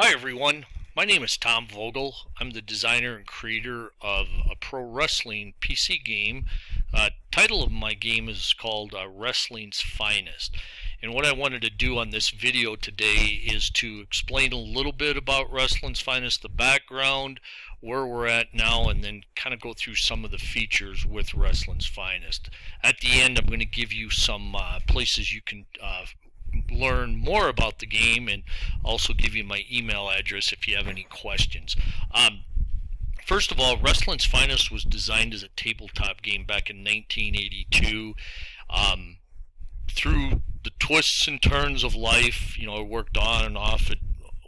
Hi everyone, my name is Tom Vogel. I'm the designer and creator of a pro wrestling PC game. Title of my game is called Wrestling's Finest. And what I wanted to do on this video today is to explain a little bit about Wrestling's Finest, the background, where we're at now, and then kind of go through some of the features with Wrestling's Finest. At the end, I'm going to give you some places you can learn more about the game, and also give you my email address if you have any questions. First of all, Wrestling's Finest was designed as a tabletop game back in 1982. Through the twists and turns of life, I worked on and off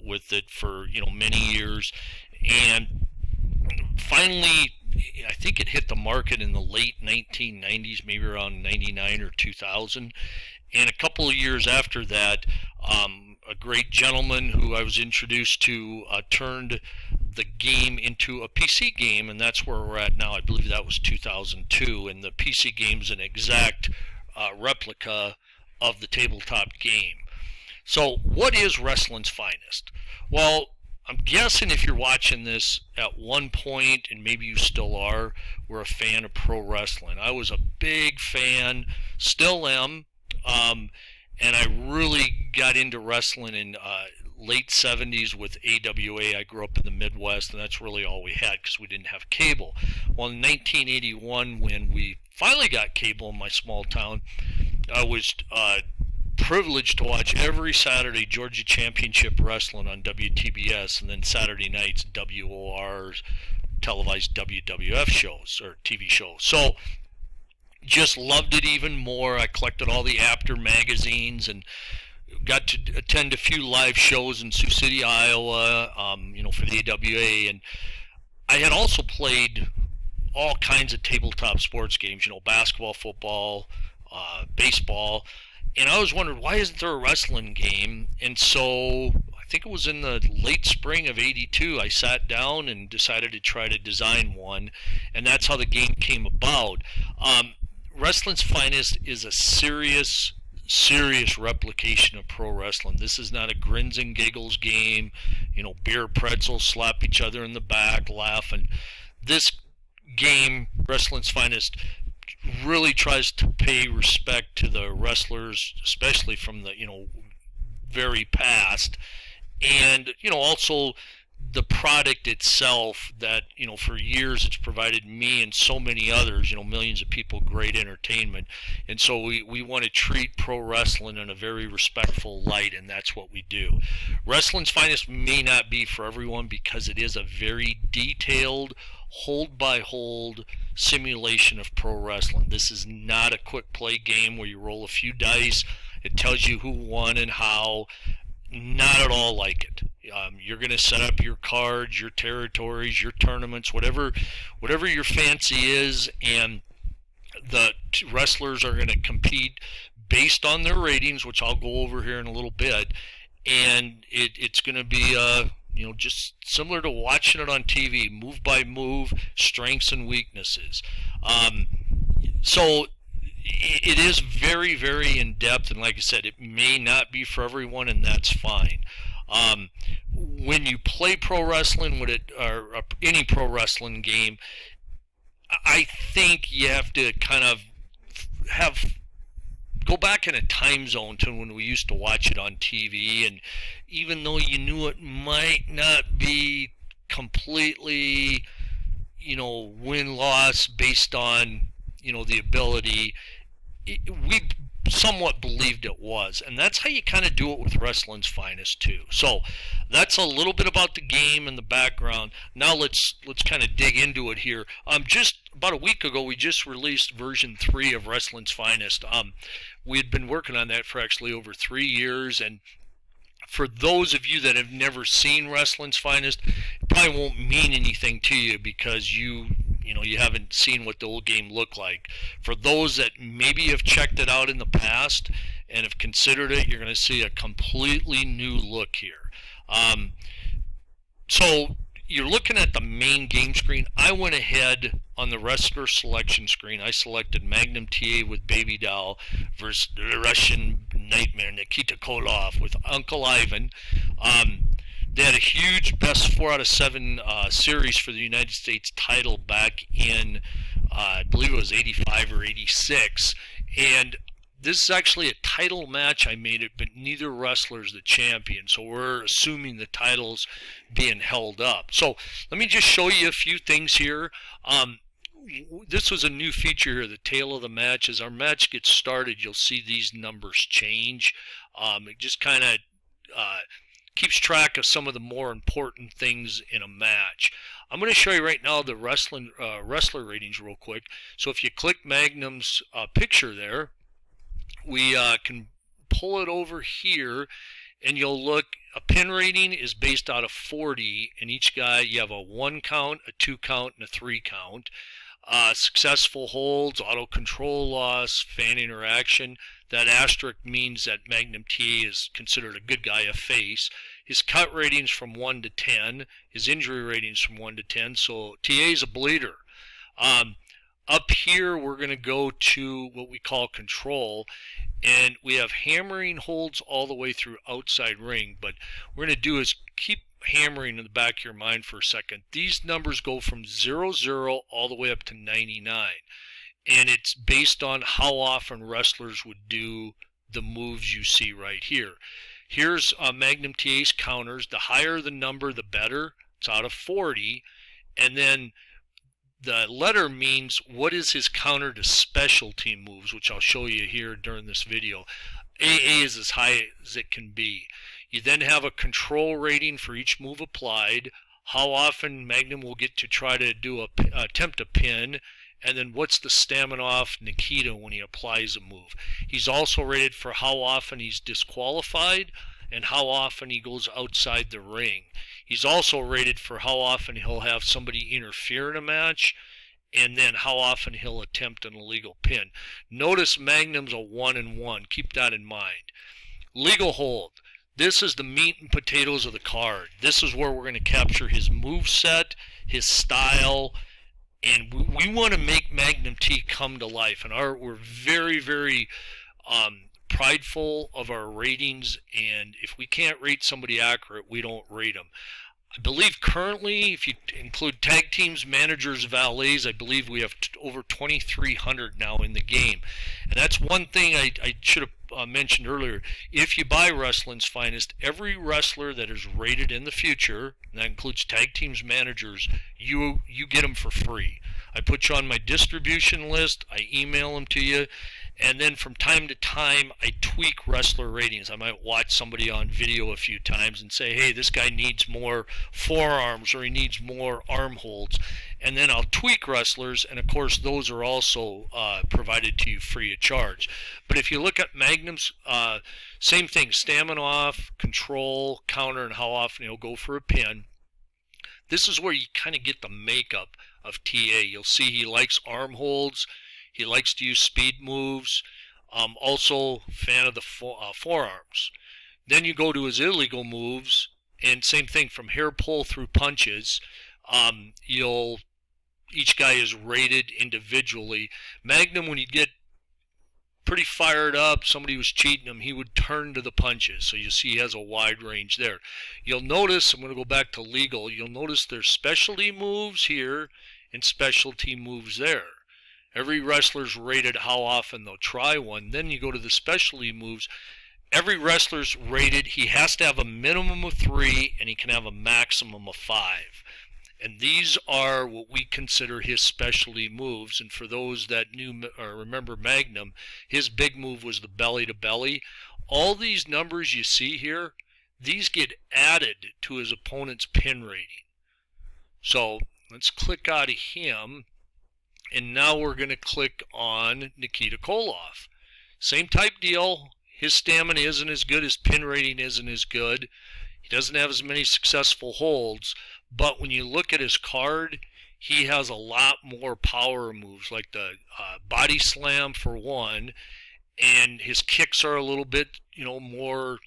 with it for many years, and finally I think it hit the market in the late 1990s, maybe around 99 or 2000. And a couple of years after that, a great gentleman who I was introduced to turned the game into a PC game, and that's where we're at now. I believe that was 2002, and the PC game's an exact replica of the tabletop game. So what is Wrestling's Finest? Well, I'm guessing if you're watching this at one point, and maybe you still are, we're a fan of pro wrestling. I was a big fan, still am, and I really got into wrestling in late 70s with AWA. I grew up in the Midwest, and that's really all we had because we didn't have cable. Well, in 1981, when we finally got cable in my small town, I was privileged to watch every Saturday Georgia Championship Wrestling on WTBS, and then Saturday nights WOR's televised WWF shows or TV shows. So just loved it even more. I collected all the After magazines and got to attend a few live shows in Sioux City, Iowa, for the AWA. And I had also played all kinds of tabletop sports games, basketball, football, baseball. And I always wondered, why isn't there a wrestling game? And so I think it was in the late spring of '82, I sat down and decided to try to design one. And that's how the game came about. Wrestling's Finest is a serious replication of pro wrestling. This is not a grins and giggles game, beer pretzels, slap each other in the back, laugh. And this game, Wrestling's Finest, really tries to pay respect to the wrestlers, especially from the very past, and also the product itself that for years it's provided me and so many others, millions of people, great entertainment. And so we want to treat pro wrestling in a very respectful light, and that's what we do. Wrestling's Finest may not be for everyone because it is a very detailed, hold by hold simulation of pro wrestling. This is not a quick play game where you roll a few dice, it tells you who won and how. Not at all like it. You're going to set up your cards, your territories, your tournaments, whatever your fancy is, and the wrestlers are going to compete based on their ratings, which I'll go over here in a little bit. And it's going to be just similar to watching it on TV, move by move, strengths and weaknesses. So it is very, very in-depth, and like I said, it may not be for everyone, and that's fine. When you play pro wrestling or any pro wrestling game, I think you have to kind of go back in a time zone to when we used to watch it on TV, and even though you knew it might not be completely, win-loss based on, the ability, we somewhat believed it was, and that's how you kind of do it with Wrestling's Finest too. So that's a little bit about the game and the background. Now let's kind of dig into it here. Just about a week ago, we just released version 3 of Wrestling's Finest. We had been working on that for actually over 3 years, and for those of you that have never seen Wrestling's Finest, it probably won't mean anything to you because you haven't seen what the old game looked like. For those that maybe have checked it out in the past and have considered it, you're going to see a completely new look here. So you're looking at the main game screen. I went ahead on the wrestler selection screen. I selected Magnum TA with Baby Doll versus the Russian Nightmare Nikita Koloff with Uncle Ivan. They had a huge best 4 out of 7 series for the United States title back in, I believe it was 85 or 86. And this is actually a title match. I made it, but neither wrestler is the champion. So we're assuming the title's being held up. So let me just show you a few things here. This was a new feature here, the tail of the match. As our match gets started, you'll see these numbers change. It just kind of keeps track of some of the more important things in a match. I'm going to show you right now the wrestler ratings real quick. So if you click Magnum's picture there, we can pull it over here, and you'll look. A pin rating is based out of 40, and each guy you have a 1 count, a 2 count, and a 3 count. Successful holds, auto control loss, fan interaction. That asterisk means that Magnum TA is considered a good guy, a face. His cut ratings from 1 to 10. His injury ratings from 1 to 10. So TA is a bleeder. Up here, we're going to go to what we call control. And we have hammering holds all the way through outside ring. But what we're going to do is keep hammering in the back of your mind for a second. These numbers go from 00 all the way up to 99. And it's based on how often wrestlers would do the moves you see right here. Here's Magnum TA's counters. The higher the number, the better. It's out of 40. And then the letter means what is his counter to specialty moves, which I'll show you here during this video. AA is as high as it can be. You then have a control rating for each move applied, how often Magnum will get to try to attempt a pin, and then what's the stamina off Nikita when he applies a move. He's also rated for how often he's disqualified and how often he goes outside the ring. He's also rated for how often he'll have somebody interfere in a match, and then how often he'll attempt an illegal pin. Notice Magnum's a 1 and 1. Keep that in mind. Legal hold. This is the meat and potatoes of the card. This is where we're going to capture his move set, his style, and we want to make Magnum T come to life. And we're very, very prideful of our ratings, and if we can't rate somebody accurate, we don't rate them. I believe currently, if you include tag teams, managers, valets, I believe we have over 2,300 now in the game. And that's one thing I should have mentioned earlier. If you buy Wrestling's Finest, every wrestler that is rated in the future, and that includes tag teams, managers, you get them for free. I put you on my distribution list, I email them to you, and then from time to time I tweak wrestler ratings. I might watch somebody on video a few times and say, hey, this guy needs more forearms or he needs more arm holds, and then I'll tweak wrestlers, and of course those are also provided to you free of charge. But if you look at Magnum's, same thing, stamina off, control, counter, and how often he'll go for a pin. This is where you kind of get the makeup of TA. You'll see he likes arm holds. He likes to use speed moves. Also, fan of the forearms. Then you go to his illegal moves, and same thing from hair pull through punches. Each guy is rated individually. Magnum, when you get pretty fired up, somebody was cheating him, he would turn to the punches. So you see he has a wide range there. You'll notice, I'm going to go back to legal, you'll notice there's specialty moves here and specialty moves there. Every wrestler's rated how often they'll try one. Then you go to the specialty moves. Every wrestler's rated, he has to have a minimum of 3 and he can have a maximum of 5. And these are what we consider his specialty moves. And for those that remember Magnum, his big move was the belly to belly. All these numbers you see here, these get added to his opponent's pin rating. So let's click out of him. And now we're going to click on Nikita Koloff. Same type deal. His stamina isn't as good. His pin rating isn't as good. He doesn't have as many successful holds. But when you look at his card, he has a lot more power moves, like the body slam for one. And his kicks are a little bit, more,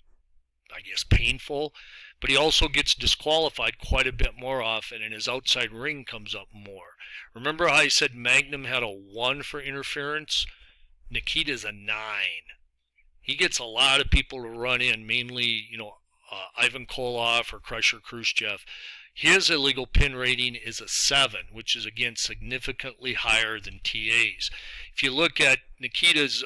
I guess, painful. But he also gets disqualified quite a bit more often, and his outside ring comes up more. Remember how I said Magnum had a 1 for interference? Nikita's a 9. He gets a lot of people to run in, mainly, Ivan Koloff or Crusher Khrushchev, his illegal pin rating is a 7, which is again significantly higher than TA's. If you look at Nikita's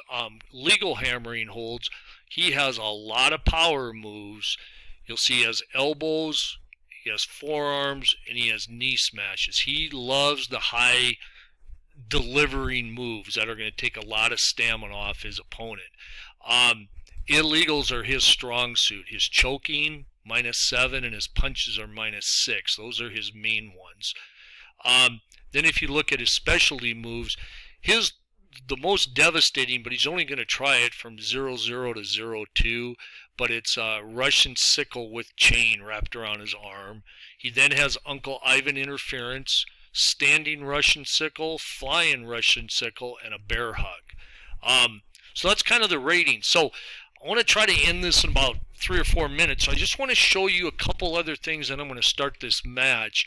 legal hammering holds, he has a lot of power moves. You'll see he has elbows, he has forearms, and he has knee smashes. He loves the high delivering moves that are going to take a lot of stamina off his opponent. Illegals are his strong suit. His choking, -7, and his punches are -6. Those are his main ones. Then if you look at his specialty moves, the most devastating, but he's only going to try it from 0-0 to 0-2, but it's a Russian sickle with chain wrapped around his arm. He then has Uncle Ivan interference, standing Russian sickle, flying Russian sickle, and a bear hug. So that's kind of the rating. So I want to try to end this in about 3 or 4 minutes. So I just want to show you a couple other things, and I'm going to start this match.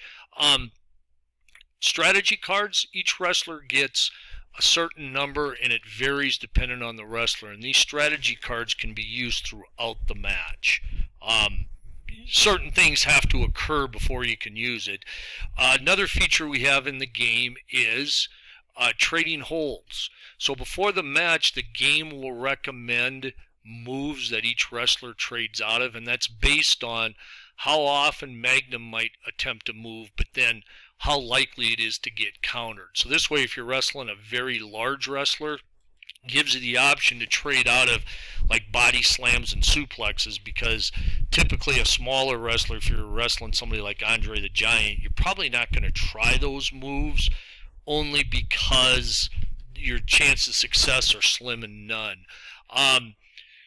Strategy cards, each wrestler gets a certain number, and it varies depending on the wrestler. And these strategy cards can be used throughout the match. Certain things have to occur before you can use it. Another feature we have in the game is trading holds. So before the match, the game will recommend moves that each wrestler trades out of, and that's based on how often Magnum might attempt to move, but then how likely it is to get countered. So this way, if you're wrestling a very large wrestler, it gives you the option to trade out of like body slams and suplexes, because typically a smaller wrestler, if you're wrestling somebody like Andre the Giant, you're probably not going to try those moves, only because your chances of success are slim and none.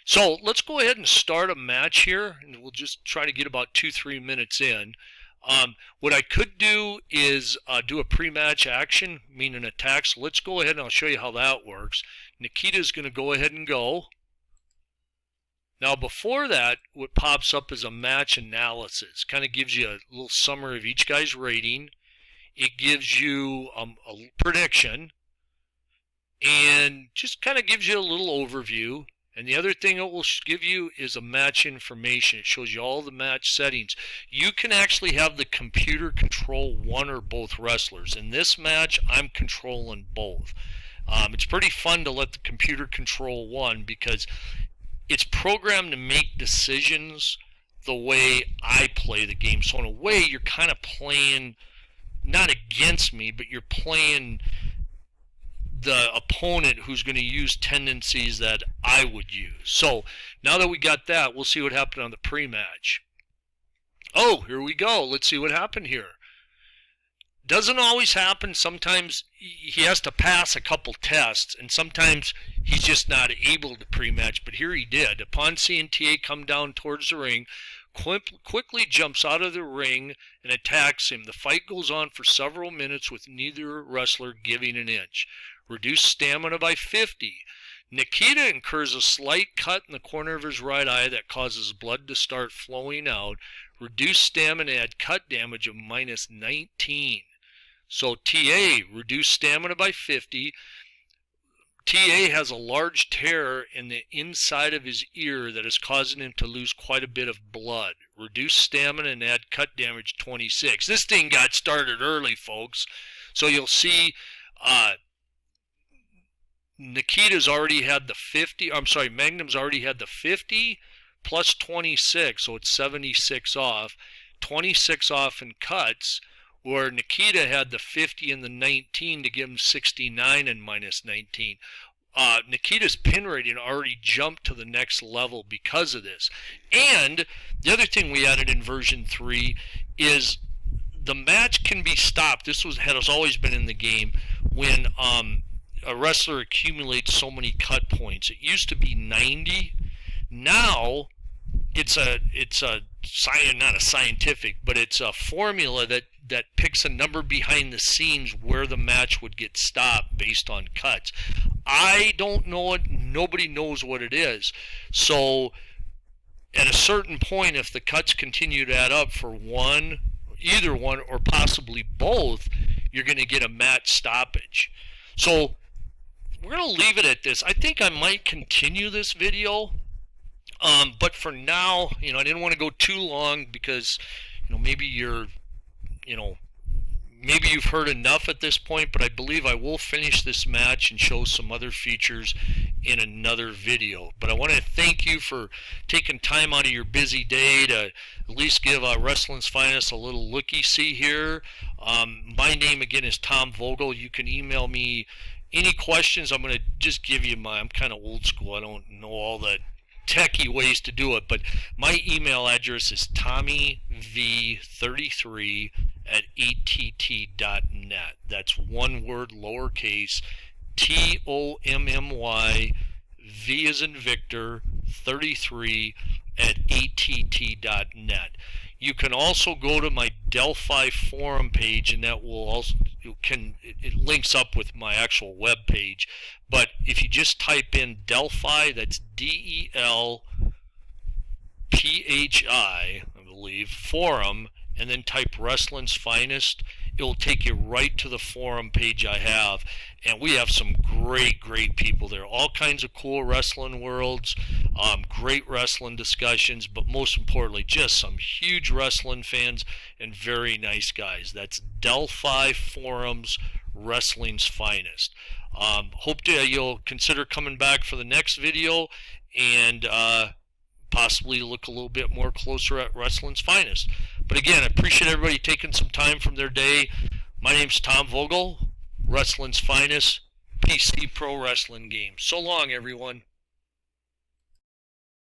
So let's go ahead and start a match here, and we'll just try to get about 2-3 minutes in. What I could do is do a pre-match action, meaning attack. So let's go ahead and I'll show you how that works. Nikita's going to go ahead and go. Now before that, what pops up is a match analysis. Kind of gives you a little summary of each guy's rating. It gives you a prediction, and just kind of gives you a little overview. And the other thing it will give you is a match information. It shows you all the match settings. You can actually have the computer control one or both wrestlers. In this match, I'm controlling both. It's pretty fun to let the computer control one, because it's programmed to make decisions the way I play the game. So in a way, you're kind of playing, not against me, but you're playing the opponent who's going to use tendencies that I would use. So now that we got that, we'll see what happened on the pre-match. Oh, here we go. Let's see what happened here. Doesn't always happen. Sometimes he has to pass a couple tests, and sometimes he's just not able to pre-match, but here he did. Upon seeing TA come down towards the ring, quickly jumps out of the ring and attacks him. The fight goes on for several minutes with neither wrestler giving an inch. Reduced stamina by 50. Nikita incurs a slight cut in the corner of his right eye that causes blood to start flowing out. Reduced stamina at cut damage of -19. So TA, reduced stamina by 50. TA has a large tear in the inside of his ear that is causing him to lose quite a bit of blood. Reduced stamina and add cut damage 26. This thing got started early, folks. So you'll see Nikita's already had the 50. I'm sorry, Magnum's already had the 50 plus 26, so it's 76 off. 26 off in cuts, where Nikita had the 50 and the 19 to give him 69 and -19. Nikita's pin rating already jumped to the next level because of this. And the other thing we added in version 3 is the match can be stopped. This has always been in the game when a wrestler accumulates so many cut points. It used to be 90. Now it's a not a scientific, but it's a formula that picks a number behind the scenes where the match would get stopped based on cuts. I don't know it. Nobody knows what it is. So at a certain point, if the cuts continue to add up for either one or possibly both, you're going to get a match stoppage. So we're going to leave it at this. I think I might continue this video But for now, I didn't want to go too long because, maybe you know, maybe you've heard enough at this point, but I believe I will finish this match and show some other features in another video. But I want to thank you for taking time out of your busy day to at least give Wrestling's Finest a little looky-see here. My name again is Tom Vogel. You can email me any questions. I'm going to just give you I'm kind of old school. I don't know all the techie ways to do it, but my email address is tommyv33 at att.net. That's one word, lowercase, TOMMY, V as in Victor, 33 at att.net. You can also go to my Delphi forum page, and that will also it links up with my actual web page. But if you just type in Delphi, that's DELPHI, I believe, forum, and then type Wrestling's Finest, it will take you right to the forum page I have. And we have some great people there. All kinds of cool wrestling worlds, great wrestling discussions, but most importantly, just some huge wrestling fans and very nice guys. That's Delphi Forums, Wrestling's Finest. Hope you'll consider coming back for the next video and possibly look a little bit more closer at Wrestling's Finest. But again, I appreciate everybody taking some time from their day. My name's Tom Vogel, Wrestling's Finest, PC Pro Wrestling Games. So long, everyone.